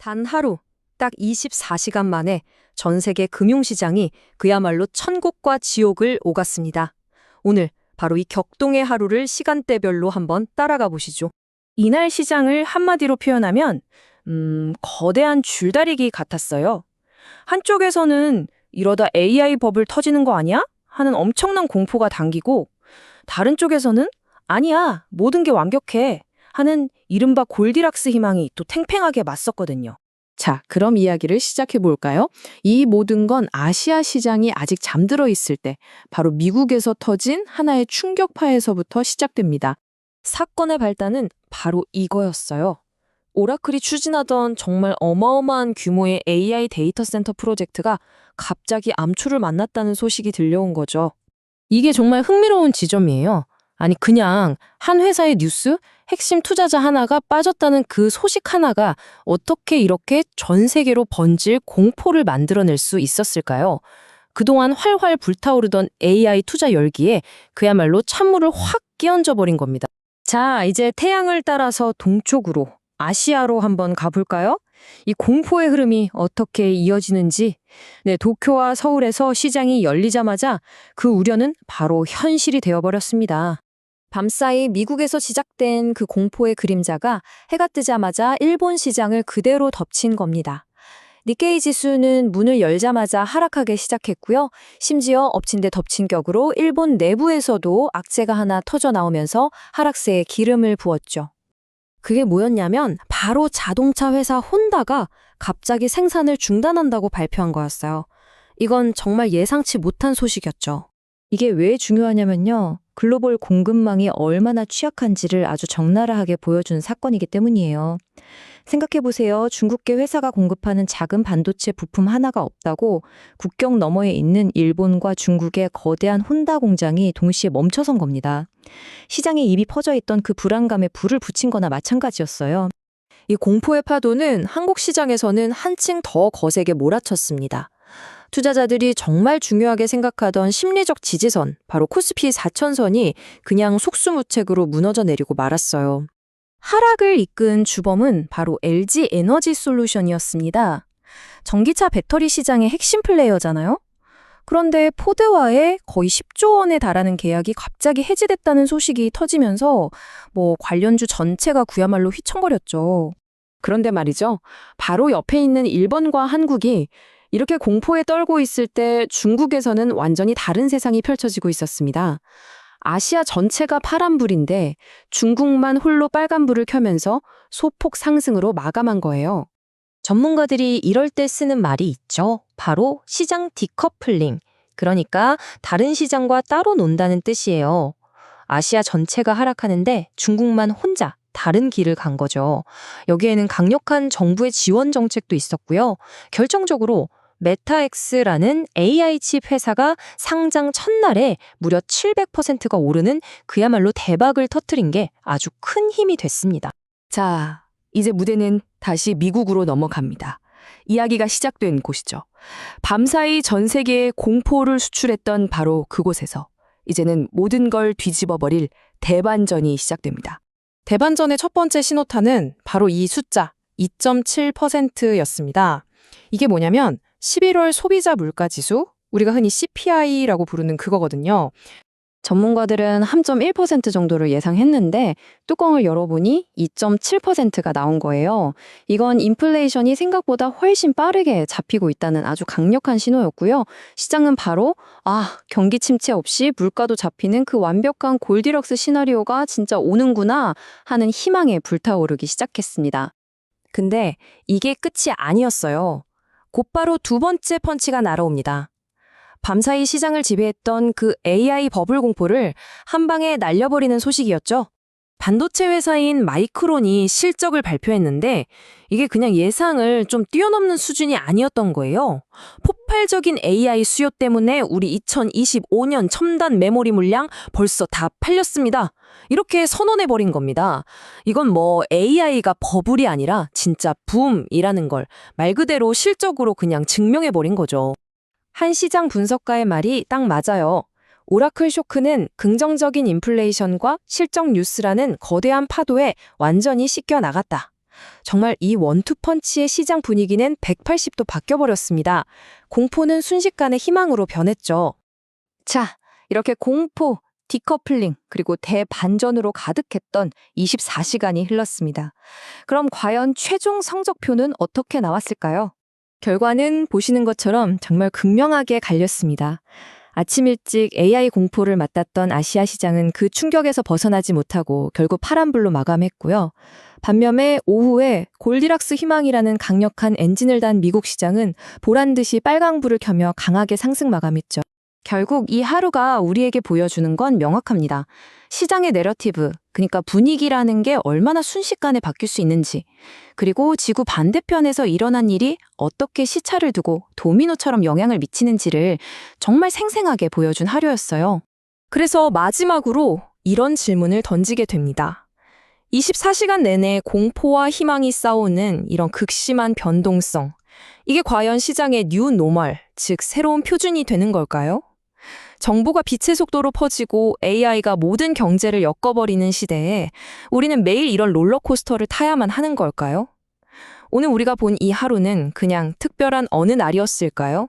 단 하루, 딱 24시간 만에 전 세계 금융시장이 그야말로 천국과 지옥을 오갔습니다. 오늘 바로 이 격동의 하루를 시간대별로 한번 따라가 보시죠. 이날 시장을 한마디로 표현하면 거대한 줄다리기 같았어요. 한쪽에서는 이러다 AI 버블 터지는 거 아니야? 하는 엄청난 공포가 당기고, 다른 쪽에서는 아니야, 모든 게 완벽해 하는 이른바 골디락스 희망이 또 팽팽하게 맞섰거든요. 자, 그럼 이야기를 시작해 볼까요? 이 모든 건 아시아 시장이 아직 잠들어 있을 때 바로 미국에서 터진 하나의 충격파에서부터 시작됩니다. 사건의 발단은 바로 이거였어요. 오라클이 추진하던 정말 어마어마한 규모의 AI 데이터 센터 프로젝트가 갑자기 암초를 만났다는 소식이 들려온 거죠. 이게 정말 흥미로운 지점이에요. 아니, 그냥 한 회사의 뉴스, 핵심 투자자 하나가 빠졌다는 그 소식 하나가 어떻게 이렇게 전 세계로 번질 공포를 만들어낼 수 있었을까요? 그동안 활활 불타오르던 AI 투자 열기에 그야말로 찬물을 확 끼얹어 버린 겁니다. 자, 이제 태양을 따라서 동쪽으로, 아시아로 한번 가볼까요? 이 공포의 흐름이 어떻게 이어지는지, 도쿄와 서울에서 시장이 열리자마자 그 우려는 바로 현실이 되어버렸습니다. 밤사이 미국에서 시작된 그 공포의 그림자가 해가 뜨자마자 일본 시장을 그대로 덮친 겁니다. 니케이 지수는 문을 열자마자 하락하기 시작했고요. 심지어 엎친 데 덮친 격으로 일본 내부에서도 악재가 하나 터져 나오면서 하락세에 기름을 부었죠. 그게 뭐였냐면 바로 자동차 회사 혼다가 갑자기 생산을 중단한다고 발표한 거였어요. 이건 정말 예상치 못한 소식이었죠. 이게 왜 중요하냐면요. 글로벌 공급망이 얼마나 취약한지를 아주 적나라하게 보여준 사건이기 때문이에요. 생각해보세요. 중국계 회사가 공급하는 작은 반도체 부품 하나가 없다고 국경 너머에 있는 일본과 중국의 거대한 혼다 공장이 동시에 멈춰선 겁니다. 시장에 입이 퍼져 있던 그 불안감에 불을 붙인 거나 마찬가지였어요. 이 공포의 파도는 한국 시장에서는 한층 더 거세게 몰아쳤습니다. 투자자들이 정말 중요하게 생각하던 심리적 지지선, 바로 코스피 4천선이 그냥 속수무책으로 무너져 내리고 말았어요. 하락을 이끈 주범은 바로 LG 에너지 솔루션이었습니다. 전기차 배터리 시장의 핵심 플레이어잖아요. 그런데 포드와의 거의 10조 원에 달하는 계약이 갑자기 해지됐다는 소식이 터지면서 관련주 전체가 그야말로 휘청거렸죠. 그런데 말이죠. 바로 옆에 있는 일본과 한국이 이렇게 공포에 떨고 있을 때 중국에서는 완전히 다른 세상이 펼쳐지고 있었습니다. 아시아 전체가 파란불인데 중국만 홀로 빨간불을 켜면서 소폭 상승으로 마감한 거예요. 전문가들이 이럴 때 쓰는 말이 있죠. 바로 시장 디커플링. 그러니까 다른 시장과 따로 논다는 뜻이에요. 아시아 전체가 하락하는데 중국만 혼자 다른 길을 간 거죠. 여기에는 강력한 정부의 지원 정책도 있었고요. 결정적으로 메타엑스라는 AI 칩 회사가 상장 첫날에 무려 700%가 오르는 그야말로 대박을 터뜨린 게 아주 큰 힘이 됐습니다. 자, 이제 무대는 다시 미국으로 넘어갑니다. 이야기가 시작된 곳이죠. 밤사이 전 세계에 공포를 수출했던 바로 그곳에서 이제는 모든 걸 뒤집어버릴 대반전이 시작됩니다. 대반전의 첫 번째 신호탄은 바로 이 숫자 2.7%였습니다. 이게 뭐냐면 11월 소비자 물가지수, 우리가 흔히 CPI라고 부르는 그거거든요. 전문가들은 3.1% 정도를 예상했는데 뚜껑을 열어보니 2.7%가 나온 거예요. 이건 인플레이션이 생각보다 훨씬 빠르게 잡히고 있다는 아주 강력한 신호였고요. 시장은 바로 경기 침체 없이 물가도 잡히는 그 완벽한 골디럭스 시나리오가 진짜 오는구나 하는 희망에 불타오르기 시작했습니다. 근데 이게 끝이 아니었어요. 곧바로 두 번째 펀치가 날아옵니다. 밤사이 시장을 지배했던 그 AI 버블 공포를 한 방에 날려버리는 소식이었죠. 반도체 회사인 마이크론이 실적을 발표했는데 이게 그냥 예상을 좀 뛰어넘는 수준이 아니었던 거예요. 폭발적인 AI 수요 때문에 우리 2025년 첨단 메모리 물량 벌써 다 팔렸습니다. 이렇게 선언해버린 겁니다. 이건 AI가 버블이 아니라 진짜 붐이라는 걸 말 그대로 실적으로 그냥 증명해버린 거죠. 한 시장 분석가의 말이 딱 맞아요. 오라클 쇼크는 긍정적인 인플레이션과 실적 뉴스라는 거대한 파도에 완전히 씻겨 나갔다. 정말 이 원투펀치의 시장 분위기는 180도 바뀌어버렸습니다. 공포는 순식간에 희망으로 변했죠. 자, 이렇게 공포, 디커플링, 그리고 대반전으로 가득했던 24시간이 흘렀습니다. 그럼 과연 최종 성적표는 어떻게 나왔을까요? 결과는 보시는 것처럼 정말 극명하게 갈렸습니다. 아침 일찍 AI 공포를 맞았던 아시아 시장은 그 충격에서 벗어나지 못하고 결국 파란불로 마감했고요. 반면에 오후에 골디락스 희망이라는 강력한 엔진을 단 미국 시장은 보란듯이 빨강불을 켜며 강하게 상승 마감했죠. 결국 이 하루가 우리에게 보여주는 건 명확합니다. 시장의 내러티브, 그러니까 분위기라는 게 얼마나 순식간에 바뀔 수 있는지, 그리고 지구 반대편에서 일어난 일이 어떻게 시차를 두고 도미노처럼 영향을 미치는지를 정말 생생하게 보여준 하루였어요. 그래서 마지막으로 이런 질문을 던지게 됩니다. 24시간 내내 공포와 희망이 싸우는 이런 극심한 변동성, 이게 과연 시장의 뉴 노멀, 즉 새로운 표준이 되는 걸까요? 정보가 빛의 속도로 퍼지고 AI가 모든 경제를 엮어버리는 시대에 우리는 매일 이런 롤러코스터를 타야만 하는 걸까요? 오늘 우리가 본 이 하루는 그냥 특별한 어느 날이었을까요?